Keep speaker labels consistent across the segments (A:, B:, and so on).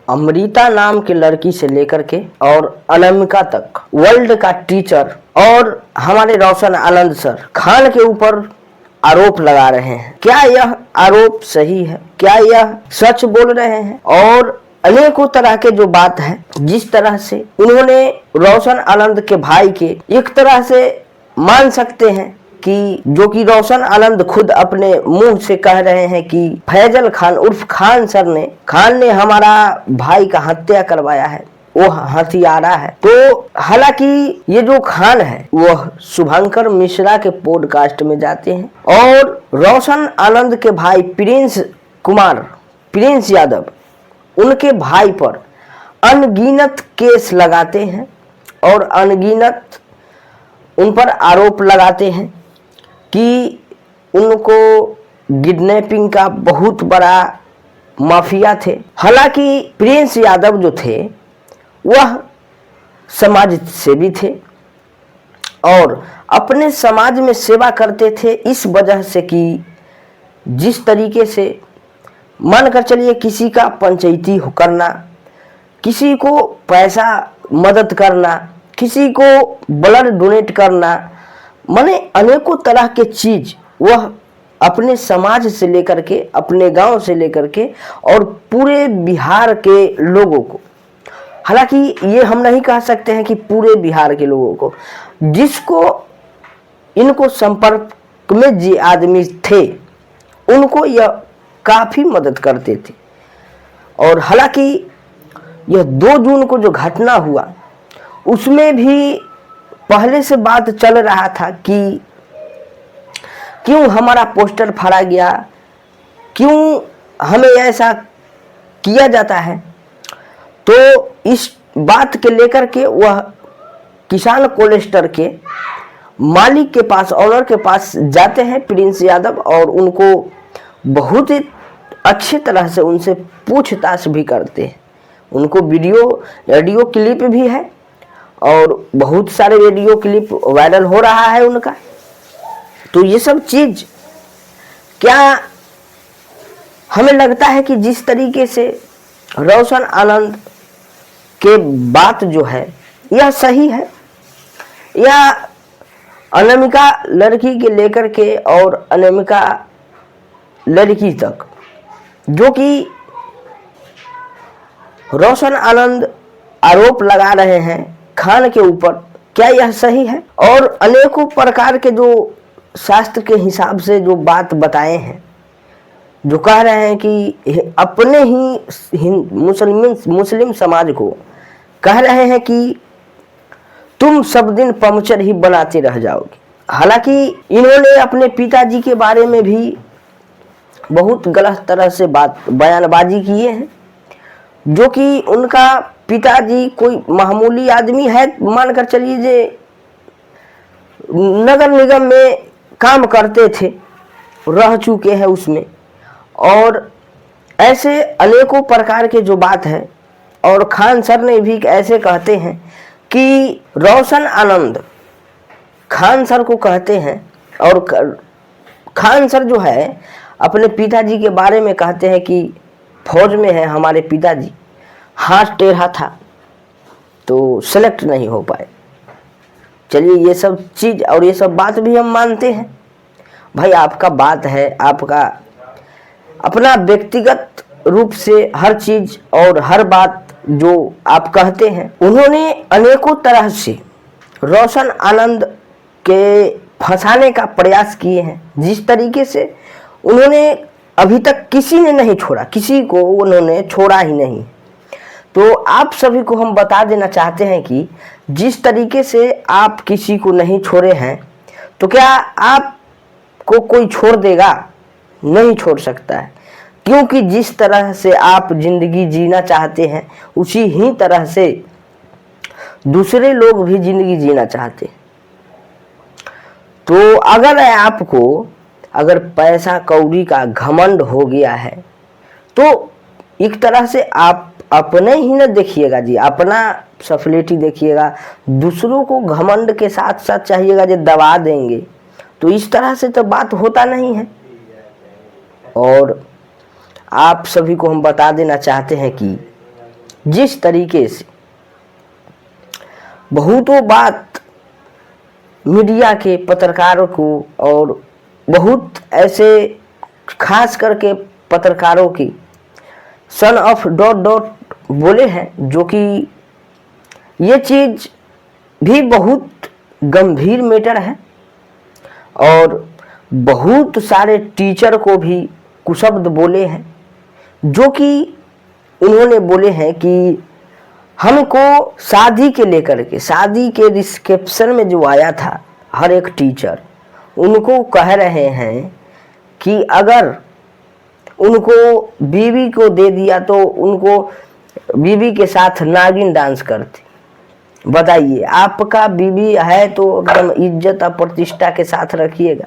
A: अमृता नाम की लड़की से लेकर के और अनामिका तक वर्ल्ड का टीचर और हमारे रोशन आनंद सर खान के ऊपर आरोप लगा रहे हैं। क्या यह आरोप सही है? क्या यह सच बोल रहे हैं? और अनेकों तरह के जो बात है, जिस तरह से उन्होंने रोशन आनंद के भाई के एक तरह से मान सकते हैं कि जो कि रोशन आनंद खुद अपने मुंह से कह रहे हैं कि फैजल खान उर्फ खान ने हमारा भाई का हत्या करवाया है, वो हथियारा है। तो हालांकि ये जो खान है वह शुभंकर मिश्रा के पॉडकास्ट में जाते हैं और रोशन आनंद के भाई प्रिंस यादव उनके भाई पर अनगिनत केस लगाते हैं और अनगिनत उन पर आरोप लगाते हैं कि उनको किडनैपिंग का बहुत बड़ा माफिया थे। हालांकि प्रिंस यादव जो थे वह समाज सेवी थे और अपने समाज में सेवा करते थे इस वजह से कि जिस तरीके से मानकर चलिए किसी का पंचायती करना, किसी को पैसा मदद करना, किसी को ब्लड डोनेट करना, माने अनेकों तरह के चीज वह अपने समाज से लेकर के, अपने गांव से लेकर के और पूरे बिहार के लोगों को, हालांकि ये हम नहीं कह सकते हैं कि पूरे बिहार के लोगों को, जिसको इनको संपर्क में जी आदमी थे उनको यह काफी मदद करते थे। और हालांकि यह 2 जून को जो घटना हुआ उसमें भी पहले से बात चल रहा था कि क्यों हमारा पोस्टर फाड़ा गया, क्यों हमें ऐसा किया जाता है। तो इस बात के लेकर के वह किसान कोलेस्टर के मालिक के पास, ऑनर के पास जाते हैं प्रिंस यादव और उनको बहुत ही अच्छी तरह से उनसे पूछताछ भी करते हैं। उनको ऑडियो क्लिप भी है और बहुत सारे वीडियो क्लिप वायरल हो रहा है उनका। तो ये सब चीज क्या हमें लगता है कि जिस तरीके से रोशन आनंद के बात जो है यह सही है, या अनामिका लड़की के लेकर के और अनामिका लड़की तक जो कि रोशन आनंद आरोप लगा रहे हैं खान के ऊपर, क्या यह सही है? और अनेकों प्रकार के जो शास्त्र के हिसाब से जो बात बताए हैं, जो कह रहे हैं कि अपने ही मुस्लिम समाज को कह रहे हैं कि तुम सब दिन पंक्चर ही बनाते रह जाओगे। हालांकि इन्होंने अपने पिताजी के बारे में भी बहुत गलत तरह से बयानबाजी किए हैं, जो कि उनका पिताजी कोई मामूली आदमी है, मानकर चलिए जे नगर निगम में काम करते थे, रह चुके हैं उसमें, और ऐसे अनेकों प्रकार के जो बात है। और खान सर ने भी ऐसे कहते हैं कि रोशन आनंद खान सर को कहते हैं, और खान सर जो है अपने पिताजी के बारे में कहते हैं कि फौज में है हमारे पिताजी, हाथ टेढ़ा था तो सेलेक्ट नहीं हो पाए। चलिए ये सब चीज और ये सब बात भी हम मानते हैं, भाई आपका बात है, आपका अपना व्यक्तिगत रूप से हर चीज और हर बात जो आप कहते हैं। उन्होंने अनेकों तरह से रोशन आनंद के फंसाने का प्रयास किए हैं, जिस तरीके से उन्होंने अभी तक किसी ने नहीं छोड़ा, किसी को उन्होंने छोड़ा ही नहीं। तो आप सभी को हम बता देना चाहते हैं कि जिस तरीके से आप किसी को नहीं छोड़े हैं, तो क्या आपको कोई छोड़ देगा? नहीं छोड़ सकता है, क्योंकि जिस तरह से आप जिंदगी जीना चाहते हैं उसी ही तरह से दूसरे लोग भी जिंदगी जीना चाहते हैं। तो अगर पैसा कौड़ी का घमंड हो गया है तो एक तरह से आप अपने ही न देखिएगा जी, अपना सफलिटी देखिएगा, दूसरों को घमंड के साथ साथ चाहिएगा जो दबा देंगे, तो इस तरह से तो बात होता नहीं है। और आप सभी को हम बता देना चाहते हैं कि जिस तरीके से बहुतों बात मीडिया के पत्रकारों को और बहुत ऐसे खास करके पत्रकारों की सन ऑफ डॉट डॉट बोले हैं, जो कि ये चीज़ भी बहुत गंभीर मैटर है। और बहुत सारे टीचर को भी कुशब्द बोले हैं, जो कि उन्होंने बोले हैं कि हमको शादी के लेकर के, शादी के रिसेप्शन में जो आया था हर एक टीचर, उनको कह रहे हैं कि अगर उनको बीवी को दे दिया तो उनको बीवी के साथ नागिन डांस करती। बताइए, आपका बीवी है तो एकदम इज्जत और प्रतिष्ठा के साथ रखिएगा,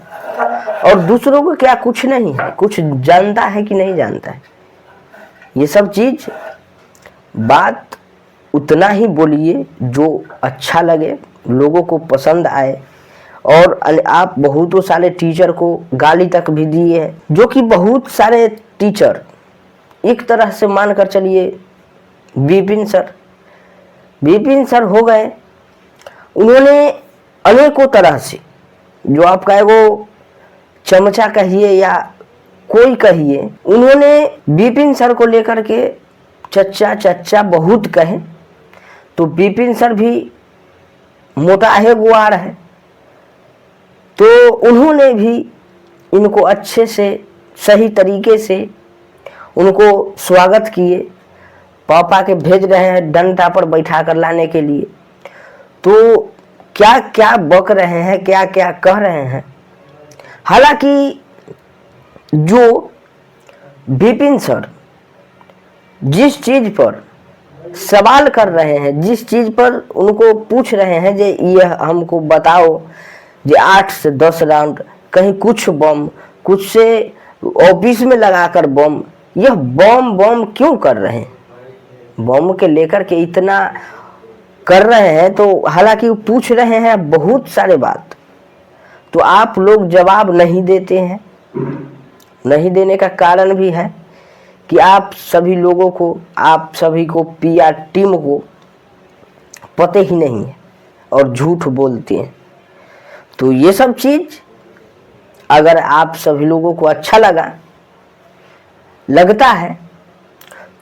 A: और दूसरों को क्या कुछ नहीं है, कुछ जानता है कि नहीं जानता है। ये सब चीज बात उतना ही बोलिए जो अच्छा लगे, लोगों को पसंद आए। और आप बहुतों सारे टीचर को गाली तक भी दिए हैं, जो कि बहुत सारे टीचर एक तरह से मानकर चलिए विपिन सर हो गए। उन्होंने अनेकों तरह से, जो आपका एगो चमचा कहिए या कोई कहिए, उन्होंने विपिन सर को लेकर के चच्चा बहुत कहे। तो विपिन सर भी मोटा है, गुआर है, तो उन्होंने भी इनको अच्छे से सही तरीके से उनको स्वागत किए। पापा के भेज रहे हैं डंडा पर बैठा कर लाने के लिए। तो क्या क्या बक रहे हैं, क्या क्या कह रहे हैं। हालांकि जो विपिन सर जिस चीज पर सवाल कर रहे हैं, जिस चीज पर उनको पूछ रहे हैं, जे ये हमको बताओ, जे 8 से 10 राउंड कहीं कुछ बम, कुछ से ऑफिस में लगाकर बम, यह बम क्यों कर रहे हैं, बम के लेकर के इतना कर रहे हैं। तो हालांकि वो पूछ रहे हैं बहुत सारे बात, तो आप लोग जवाब नहीं देते हैं। नहीं देने का कारण भी है कि आप सभी लोगों को, आप सभी को, पीआर टीम को पते ही नहीं है और झूठ बोलते हैं। तो ये सब चीज अगर आप सभी लोगों को अच्छा लगता है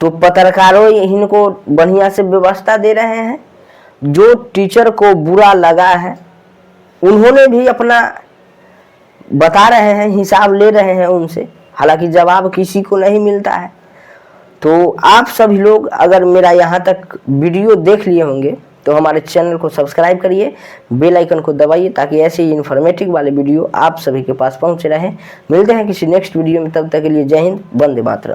A: तो पत्रकारों इनको बढ़िया से व्यवस्था दे रहे हैं। जो टीचर को बुरा लगा है उन्होंने भी अपना बता रहे हैं, हिसाब ले रहे हैं उनसे। हालांकि जवाब किसी को नहीं मिलता है। तो आप सभी लोग अगर मेरा यहाँ तक वीडियो देख लिए होंगे तो हमारे चैनल को सब्सक्राइब करिए, बेल आइकन को दबाइए, ताकि ऐसे ही इन्फॉर्मेटिव वाले वीडियो आप सभी के पास पहुँच रहे। मिलते हैं किसी नेक्स्ट वीडियो में, तब तक के लिए जय हिंद, वंदे मातरम।